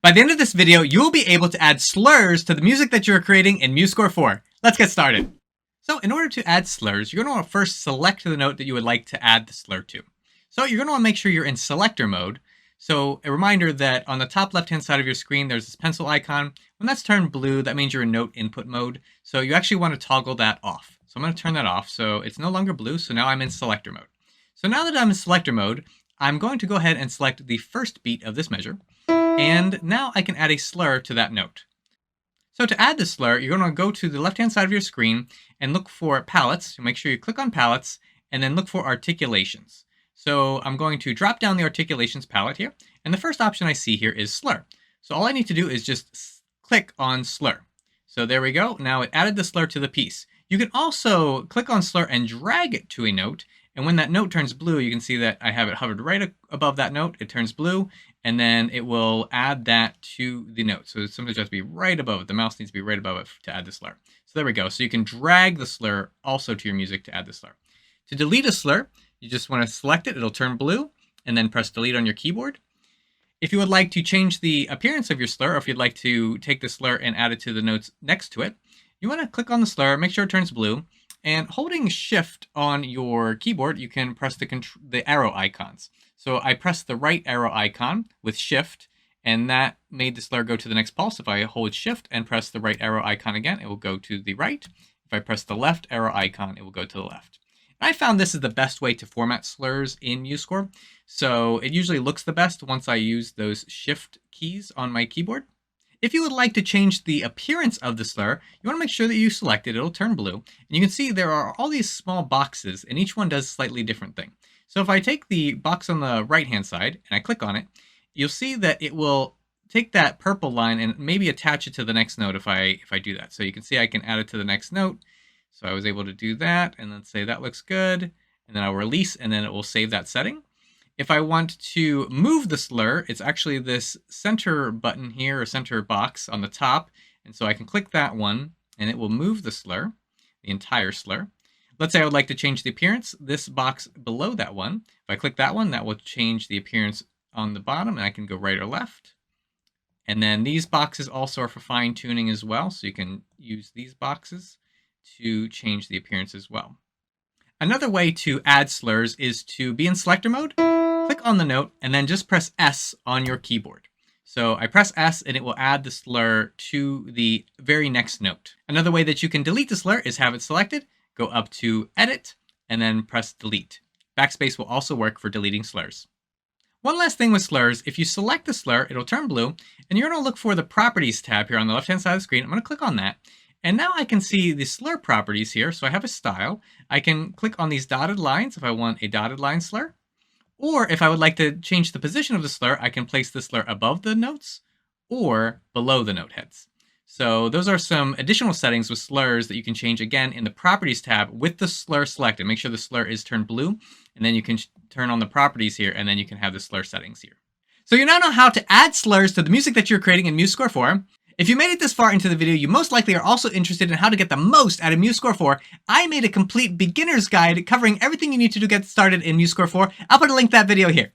By the end of this video, you will be able to add slurs to the music that you're creating in MuseScore 4. Let's get started. So in order to add slurs, you're going to want to first select the note that you would like to add the slur to. So you're going to want to make sure you're in selector mode. So a reminder that on the top left-hand side of your screen, there's this pencil icon. When that's turned blue, that means you're in note input mode. So you actually want to toggle that off. So I'm going to turn that off. So it's no longer blue. So now I'm in selector mode. So now that I'm in selector mode, I'm going to go ahead and select the first beat of this measure. And now I can add a slur to that note. So to add the slur, you're going to go to the left-hand side of your screen and look for palettes. So make sure you click on palettes and then look for articulations. So I'm going to drop down the articulations palette here. And the first option I see here is slur. So all I need to do is just click on slur. So there we go. Now it added the slur to the piece. You can also click on slur and drag it to a note. And when that note turns blue, you can see that I have it hovered right above that note. It turns blue, and then it will add that to the note. So sometimes it has to be right above it. The mouse needs to be right above it to add the slur. So there we go. So you can drag the slur also to your music to add the slur. To delete a slur, you just want to select it. It'll turn blue, and then press delete on your keyboard. If you would like to change the appearance of your slur, or if you'd like to take the slur and add it to the notes next to it, you want to click on the slur, make sure it turns blue, and holding shift on your keyboard, you can press the arrow icons. So I pressed the right arrow icon with shift, and that made the slur go to the next pulse. If I hold shift and press the right arrow icon again, it will go to the right. If I press the left arrow icon, it will go to the left. And I found this is the best way to format slurs in MuseScore. So it usually looks the best once I use those shift keys on my keyboard. If you would like to change the appearance of the slur, you want to make sure that you select it. It'll turn blue. And you can see there are all these small boxes, and each one does a slightly different thing. So if I take the box on the right-hand side and I click on it, you'll see that it will take that purple line and maybe attach it to the next note if I do that. So you can see I can add it to the next note. So I was able to do that, and then say that looks good. And then I'll release, and then it will save that setting. If I want to move the slur, it's actually this center button here, or center box on the top. And so I can click that one, and it will move the slur, the entire slur. Let's say I would like to change the appearance. This box below that one, if I click that one, that will change the appearance on the bottom, and I can go right or left. And then these boxes also are for fine tuning as well. So you can use these boxes to change the appearance as well. Another way to add slurs is to be in selector mode. Click on the note and then just press S on your keyboard. So I press S and it will add the slur to the very next note. Another way that you can delete the slur is have it selected, go up to Edit, and then press Delete. Backspace will also work for deleting slurs. One last thing with slurs, if you select the slur, it'll turn blue, and you're going to look for the Properties tab here on the left-hand side of the screen. I'm going to click on that. And now I can see the slur properties here. So I have a style. I can click on these dotted lines if I want a dotted line slur. Or if I would like to change the position of the slur, I can place the slur above the notes or below the note heads. So those are some additional settings with slurs that you can change again in the Properties tab with the slur selected. Make sure the slur is turned blue, and then you can turn on the properties here, and then you can have the slur settings here. So you now know how to add slurs to the music that you're creating in MuseScore 4. If you made it this far into the video, you most likely are also interested in how to get the most out of MuseScore 4. I made a complete beginner's guide covering everything you need to do to get started in MuseScore 4. I'll put a link to that video here.